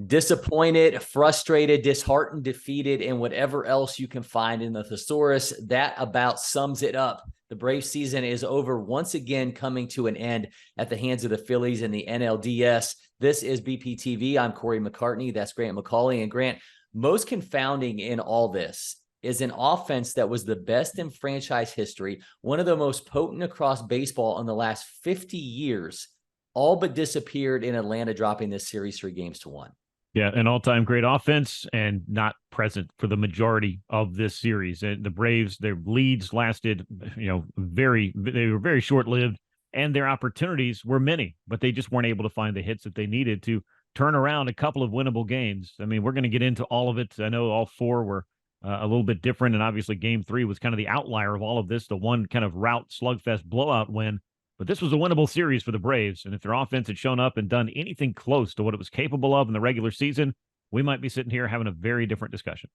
Disappointed, frustrated, disheartened, defeated, and whatever else you can find in the thesaurus. That about sums it up. The Braves season is over, once again coming to an end at the hands of the Phillies in the NLDS. This is BPTV. I'm Cory McCartney. That's Grant McAuley. And Grant, most confounding in all this is an offense that was the best in franchise history, one of the most potent across baseball in the last 50 years, all but disappeared in Atlanta, dropping this series 3-1. Yeah, an all-time great offense and not present for the majority of this series. And the Braves, their leads lasted, they were very short-lived, and their opportunities were many, but they just weren't able to find the hits that they needed to turn around a couple of winnable games. I mean, we're going to get into all of it. I know all four were a little bit different, and obviously Game 3 was kind of the outlier of all of this, the one kind of route slugfest blowout win. But this was a winnable series for the Braves, and if their offense had shown up and done anything close to what it was capable of in the regular season, we might be sitting here having a very different discussion.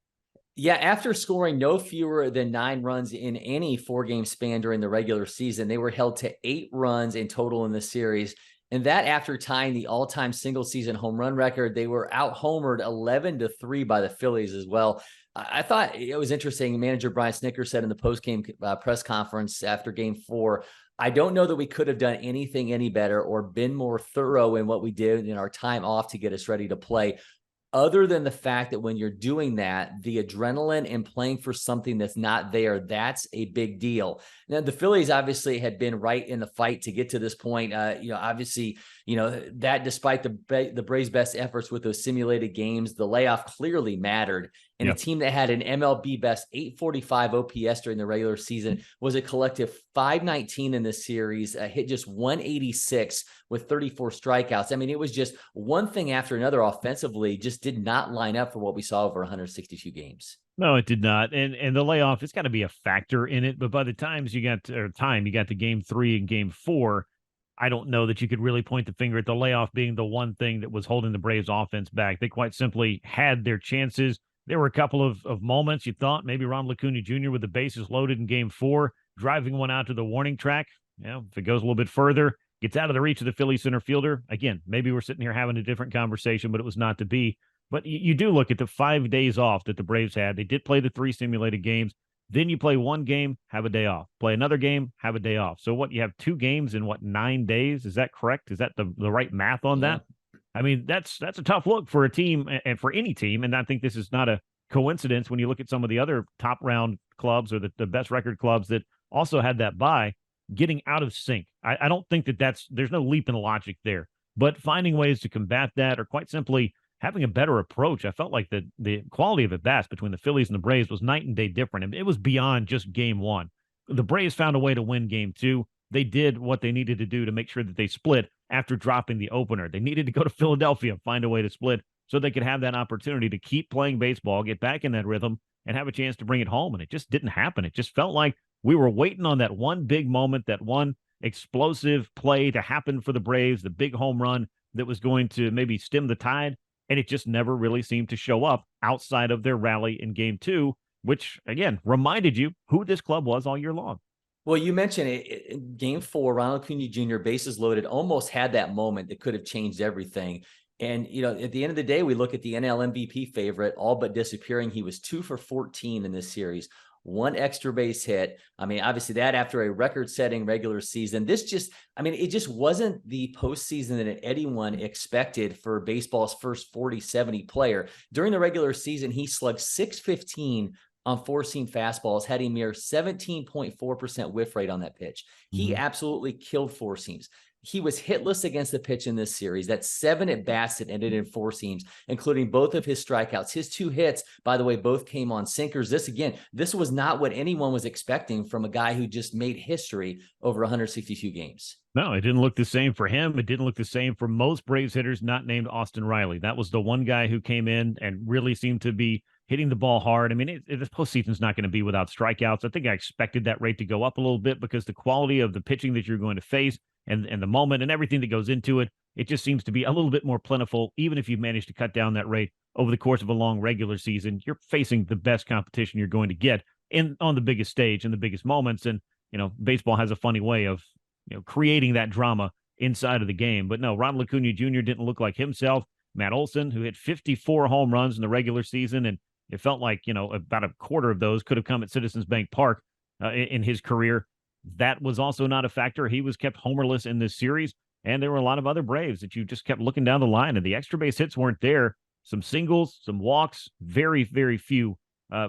Yeah, after scoring no fewer than 9 runs in any 4-game span during the regular season, they were held to 8 runs in total in the series. And that after tying the all-time single-season home run record, they were out-homered 11-3 by the Phillies as well. I thought it was interesting. Manager Brian Snitker said in the post-game press conference after Game 4, I don't know that we could have done anything any better or been more thorough in what we did in our time off to get us ready to play. Other than the fact that when you're doing that, the adrenaline and playing for something that's not there, that's a big deal. Now, the Phillies obviously had been right in the fight to get to this point. That despite the Braves' best efforts with those simulated games, the layoff clearly mattered. And a team that had an MLB best 845 OPS during the regular season was a collective 519 in this series, hit just 186 with 34 strikeouts. I mean, it was just one thing after another offensively, just did not line up for what we saw over 162 games. No, it did not. And the layoff, it's got to be a factor in it. But by the time you got to Game 3 and Game 4, I don't know that you could really point the finger at the layoff being the one thing that was holding the Braves offense back. They quite simply had their chances. There were a couple of moments you thought maybe Ronald Acuna Jr. with the bases loaded in Game 4, driving one out to the warning track. If it goes a little bit further, gets out of the reach of the Philly center fielder. Again, maybe we're sitting here having a different conversation, but it was not to be. But you do look at the 5 days off that the Braves had. They did play the 3 simulated games. Then you play one game, have a day off. Play another game, have a day off. So you have 2 games in 9 days? Is that correct? Is that the right math on that? I mean, that's a tough look for a team and for any team. And I think this is not a coincidence when you look at some of the other top round clubs or the best record clubs that also had that bye, getting out of sync. I don't think there's no leap in logic there, but finding ways to combat that or quite simply having a better approach. I felt like the quality of at bats between the Phillies and the Braves was night and day different. And it was beyond just Game 1. The Braves found a way to win Game 2. They did what they needed to do to make sure that they split after dropping the opener. They needed to go to Philadelphia, find a way to split so they could have that opportunity to keep playing baseball, get back in that rhythm, and have a chance to bring it home. And it just didn't happen. It just felt like we were waiting on that one big moment, that one explosive play to happen for the Braves, the big home run that was going to maybe stem the tide. And it just never really seemed to show up outside of their rally in Game 2, which, again, reminded you who this club was all year long. Well, you mentioned it in Game 4, Ronald Acuna Jr., bases loaded, almost had that moment that could have changed everything. And, at the end of the day, we look at the NL MVP favorite, all but disappearing. He was 2 for 14 in this series, 1 extra base hit. I mean, obviously that after a record-setting regular season. It just wasn't the postseason that anyone expected for baseball's first 40-70 player. During the regular season, he slugged .615 on 4-seam fastballs, had a mere 17.4% whiff rate on that pitch. He absolutely killed 4 seams. He was hitless against the pitch in this series. That's 7 at-bats that ended in 4 seams, including both of his strikeouts. His 2 hits, by the way, both came on sinkers. This was not what anyone was expecting from a guy who just made history over 162 games. No, it didn't look the same for him. It didn't look the same for most Braves hitters not named Austin Riley. That was the one guy who came in and really seemed to be hitting the ball hard. I mean, this postseason's not going to be without strikeouts. I think I expected that rate to go up a little bit because the quality of the pitching that you're going to face and the moment and everything that goes into it, it just seems to be a little bit more plentiful. Even if you've managed to cut down that rate over the course of a long regular season, you're facing the best competition you're going to get on the biggest stage and the biggest moments. And, baseball has a funny way of, creating that drama inside of the game. But no, Ronald Acuna Jr. didn't look like himself. Matt Olson, who hit 54 home runs in the regular season. And it felt like, about a quarter of those could have come at Citizens Bank Park in his career. That was also not a factor. He was kept homerless in this series. And there were a lot of other Braves that you just kept looking down the line, and the extra base hits weren't there. Some singles, some walks, very, very few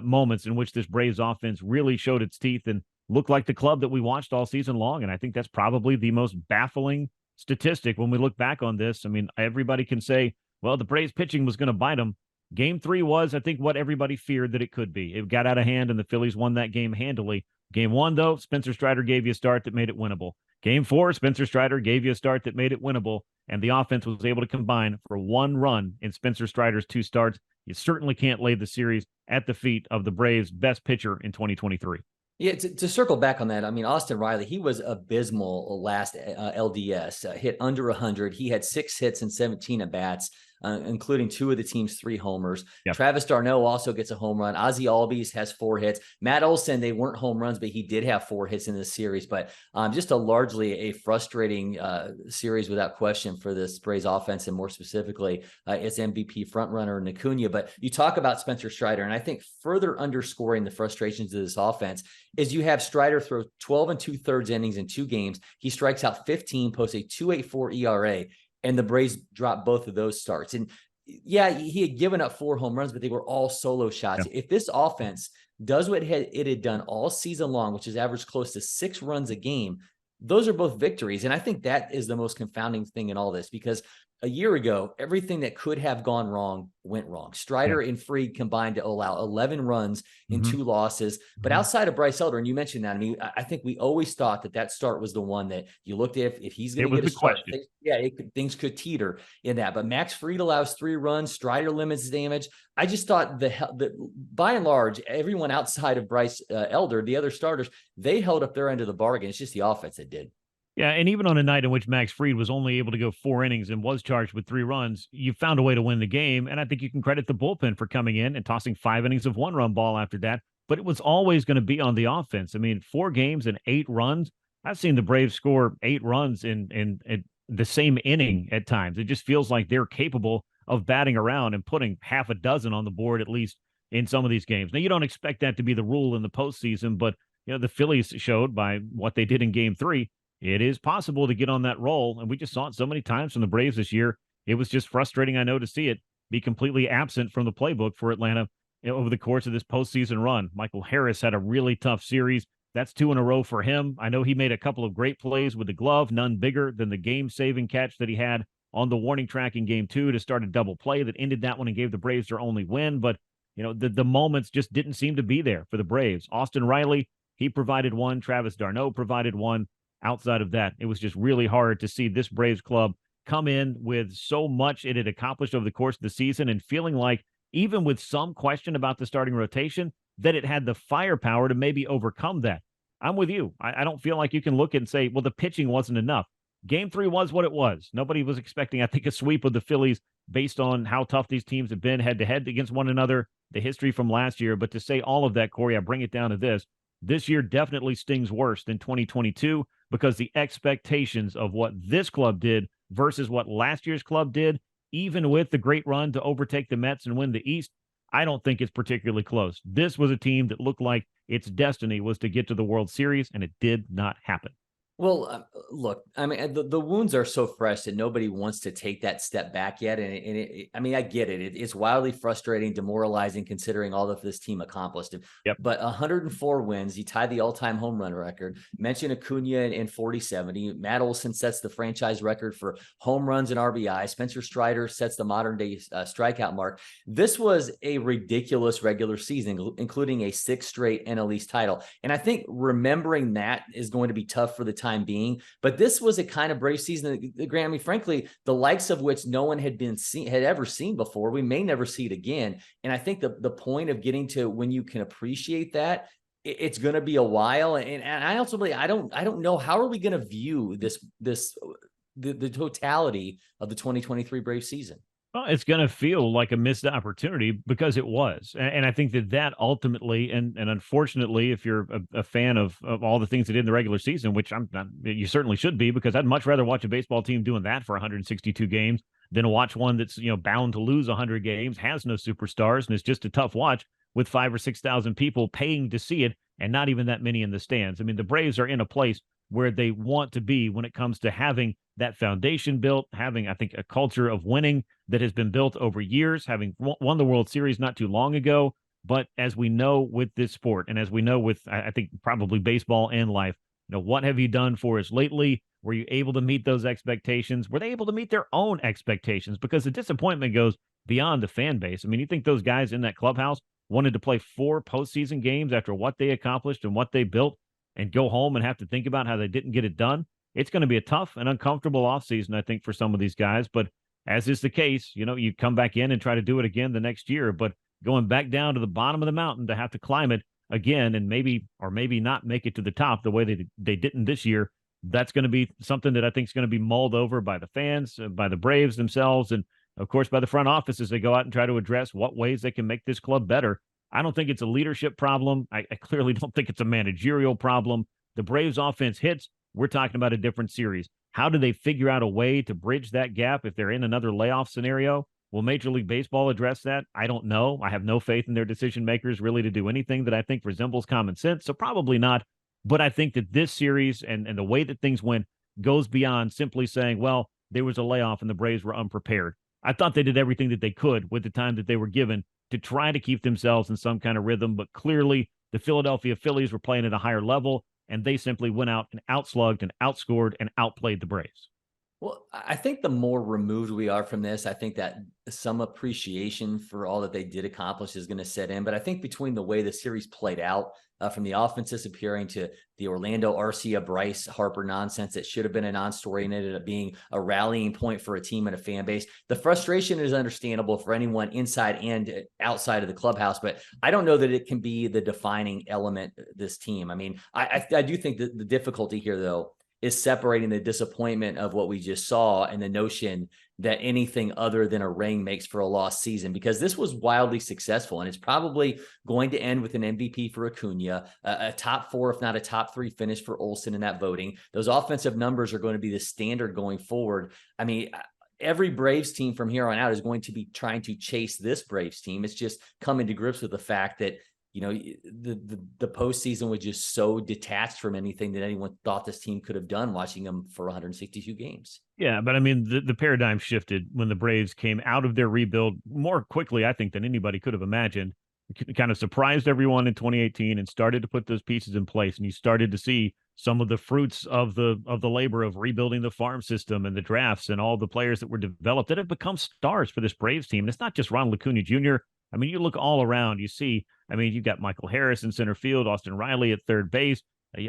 moments in which this Braves offense really showed its teeth and looked like the club that we watched all season long. And I think that's probably the most baffling statistic when we look back on this. I mean, everybody can say, well, the Braves pitching was going to bite them. Game 3 was, I think, what everybody feared that it could be. It got out of hand, and the Phillies won that game handily. Game 1, though, Spencer Strider gave you a start that made it winnable. Game 4, Spencer Strider gave you a start that made it winnable, and the offense was able to combine for 1 run in Spencer Strider's 2 starts. You certainly can't lay the series at the feet of the Braves' best pitcher in 2023. Yeah, to circle back on that, I mean, Austin Riley, he was abysmal last LDS, hit under 100. He had 6 hits and 17 at-bats, including 2 of the team's 3 homers. Yep. Travis d'Arnaud also gets a home run. Ozzie Albies has 4 hits. Matt Olson, they weren't home runs, but he did have 4 hits in this series. But just largely a frustrating series without question for this Braves offense, and more specifically, its MVP frontrunner, Acuna. But you talk about Spencer Strider, and I think further underscoring the frustrations of this offense is you have Strider throw 12 2/3 innings in 2 games. He strikes out 15, posts a 2.84 ERA, and the Braves dropped both of those starts. And yeah, he had given up 4 home runs, but they were all solo shots. Yeah. If this offense does what it had done all season long, which is averaged close to 6 runs a game, those are both victories. And I think that is the most confounding thing in all this, because a year ago, everything that could have gone wrong went wrong. Strider and Fried combined to allow 11 runs in 2 losses. But outside of Bryce Elder, and you mentioned that, I mean, I think we always thought that start was the one that you looked at if he's going to get a start. Things could teeter in that. But Max Fried allows 3 runs. Strider limits damage. I just thought that by and large, everyone outside of Bryce Elder, the other starters, they held up their end of the bargain. It's just the offense that did. Yeah, and even on a night in which Max Fried was only able to go 4 innings and was charged with 3 runs, you found a way to win the game. And I think you can credit the bullpen for coming in and tossing 5 innings of 1-run ball after that. But it was always going to be on the offense. I mean, 4 games and 8 runs. I've seen the Braves score 8 runs in the same inning at times. It just feels like they're capable of batting around and putting half a dozen on the board, at least in some of these games. Now, you don't expect that to be the rule in the postseason, but the Phillies showed by what they did in Game 3, it is possible to get on that roll, and we just saw it so many times from the Braves this year. It was just frustrating, I know, to see it be completely absent from the playbook for Atlanta over the course of this postseason run. Michael Harris had a really tough series. That's 2 in a row for him. I know he made a couple of great plays with the glove, none bigger than the game-saving catch that he had on the warning track in Game 2 to start a double play that ended that one and gave the Braves their only win. But, the moments just didn't seem to be there for the Braves. Austin Riley, he provided 1. Travis d'Arnaud provided 1. Outside of that, it was just really hard to see this Braves club come in with so much it had accomplished over the course of the season, and feeling like, even with some question about the starting rotation, that it had the firepower to maybe overcome that. I'm with you. I don't feel like you can look and say, well, the pitching wasn't enough. Game 3 was what it was. Nobody was expecting, I think, a sweep of the Phillies based on how tough these teams have been head-to-head against one another, the history from last year. But to say all of that, Corey, I bring it down to this. This year definitely stings worse than 2022, because the expectations of what this club did versus what last year's club did, even with the great run to overtake the Mets and win the East, I don't think it's particularly close. This was a team that looked like its destiny was to get to the World Series, and it did not happen. Well, look, I mean, the wounds are so fresh that nobody wants to take that step back yet. And I mean, I get it. It's wildly frustrating, demoralizing, considering all that this team accomplished. Yep. But 104 wins, he tied the all-time home run record. Mentioned Acuna in 40-70. Matt Olson sets the franchise record for home runs and RBI. Spencer Strider sets the modern-day strikeout mark. This was a ridiculous regular season, including a 6th straight NL East title. And I think remembering that is going to be tough for the time being, but this was a kind of Brave season that, Grant, I mean, frankly, the likes of which no one had ever seen before. We may never see it again. And I think the point of getting to when you can appreciate that, it's going to be a while. And I ultimately, I don't know, how are we going to view the totality of the 2023 Brave season? Well, it's going to feel like a missed opportunity, because it was. And I think that ultimately, and unfortunately, if you're a fan of all the things they did in the regular season, which you certainly should be, because I'd much rather watch a baseball team doing that for 162 games than watch one that's, bound to lose 100 games, has no superstars, and it's just a tough watch with 5 or 6,000 people paying to see it and not even that many in the stands. I mean, the Braves are in a place where they want to be when it comes to having that foundation built, having, I think, a culture of winning that has been built over years, having won the World Series not too long ago. But as we know with this sport, and as we know with, I think, probably baseball and life, what have you done for us lately? Were you able to meet those expectations? Were they able to meet their own expectations? Because the disappointment goes beyond the fan base. I mean, you think those guys in that clubhouse wanted to play 4 postseason games after what they accomplished and what they built and go home and have to think about how they didn't get it done? It's going to be a tough and uncomfortable offseason, I think, for some of these guys. But as is the case, you come back in and try to do it again the next year. But going back down to the bottom of the mountain to have to climb it again and maybe not make it to the top the way they didn't this year, that's going to be something that I think is going to be mulled over by the fans, by the Braves themselves, and of course by the front office as they go out and try to address what ways they can make this club better. I don't think it's a leadership problem. I clearly don't think it's a managerial problem. The Braves offense hits. We're talking about a different series. How do they figure out a way to bridge that gap if they're in another layoff scenario? Will Major League Baseball address that? I don't know. I have no faith in their decision makers really to do anything that I think resembles common sense, so probably not. But I think that this series and the way that things went goes beyond simply saying, well, there was a layoff and the Braves were unprepared. I thought they did everything that they could with the time that they were given to try to keep themselves in some kind of rhythm, but clearly the Philadelphia Phillies were playing at a higher level, and they simply went out and outslugged and outscored and outplayed the Braves. Well, I think the more removed we are from this, I think that some appreciation for all that they did accomplish is going to set in. But I think between the way the series played out, from the offense disappearing to the Orlando Arcia Bryce Harper nonsense that should have been a non-story and ended up being a rallying point for a team and a fan base, the frustration is understandable for anyone inside and outside of the clubhouse. But I don't know that it can be the defining element of this team. I mean, I do think that the difficulty here, though, is separating the disappointment of what we just saw and the notion that anything other than a ring makes for a lost season, because this was wildly successful and it's probably going to end with an MVP for Acuna, a top 4, if not a top 3 finish for Olsen in that voting. Those offensive numbers are going to be the standard going forward. I mean, every Braves team from here on out is going to be trying to chase this Braves team. It's just coming to grips with the fact that the postseason was just so detached from anything that anyone thought this team could have done watching them for 162 games. Yeah, but I mean, the paradigm shifted when the Braves came out of their rebuild more quickly, I think, than anybody could have imagined. It kind of surprised everyone in 2018 and started to put those pieces in place. And you started to see some of the fruits of the labor of rebuilding the farm system and the drafts and all the players that were developed that have become stars for this Braves team. And it's not just Ronald Acuna Jr. I mean, you look all around, you see, you've got Michael Harris in center field, Austin Riley at third base,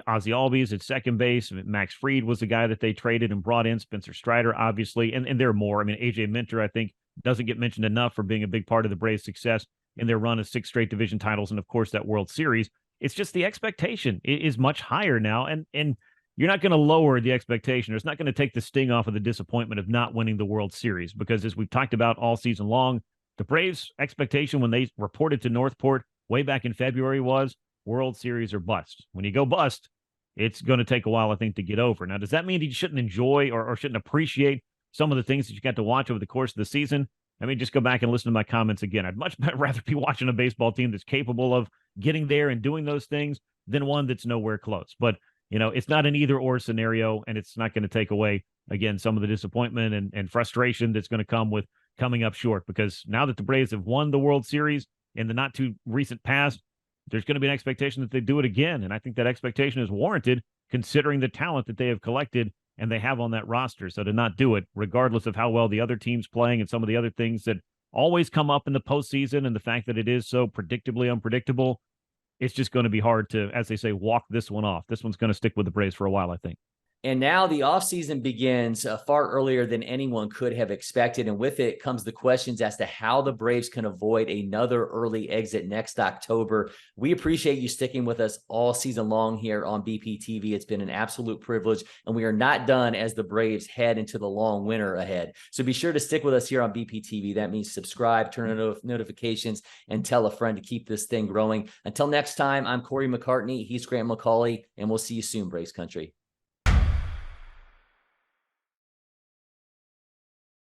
Ozzie Albies at second base. Max Fried was the guy that they traded and brought in, Spencer Strider, obviously, and there are more. I mean, AJ Minter, I think, doesn't get mentioned enough for being a big part of the Braves' success in their run of 6 straight division titles and, of course, that World Series. It's just the expectation is much higher now, and you're not going to lower the expectation, or it's not going to take the sting off of the disappointment of not winning the World Series, because as we've talked about all season long, the Braves' expectation when they reported to Northport way back in February was World Series or bust. When you go bust, it's going to take a while, I think, to get over. Now, does that mean you shouldn't enjoy or shouldn't appreciate some of the things that you got to watch over the course of the season? I mean, just go back and listen to my comments again. I'd much rather be watching a baseball team that's capable of getting there and doing those things than one that's nowhere close. But, it's not an either or scenario, and it's not going to take away, again, some of the disappointment and frustration that's going to come with coming up short, because now that the Braves have won the World Series in the not too recent past, there's going to be an expectation that they do it again. And I think that expectation is warranted considering the talent that they have collected and they have on that roster. So to not do it, regardless of how well the other team's playing and some of the other things that always come up in the postseason and the fact that it is so predictably unpredictable, it's just going to be hard to, as they say, walk this one off. This one's going to stick with the Braves for a while, I think. And now the offseason begins far earlier than anyone could have expected. And with it comes the questions as to how the Braves can avoid another early exit next October. We appreciate you sticking with us all season long here on BPTV. It's been an absolute privilege, and we are not done as the Braves head into the long winter ahead. So be sure to stick with us here on BPTV. That means subscribe, turn on notifications, and tell a friend to keep this thing growing. Until next time, I'm Cory McCartney. He's Grant McAuley, and we'll see you soon, Braves Country.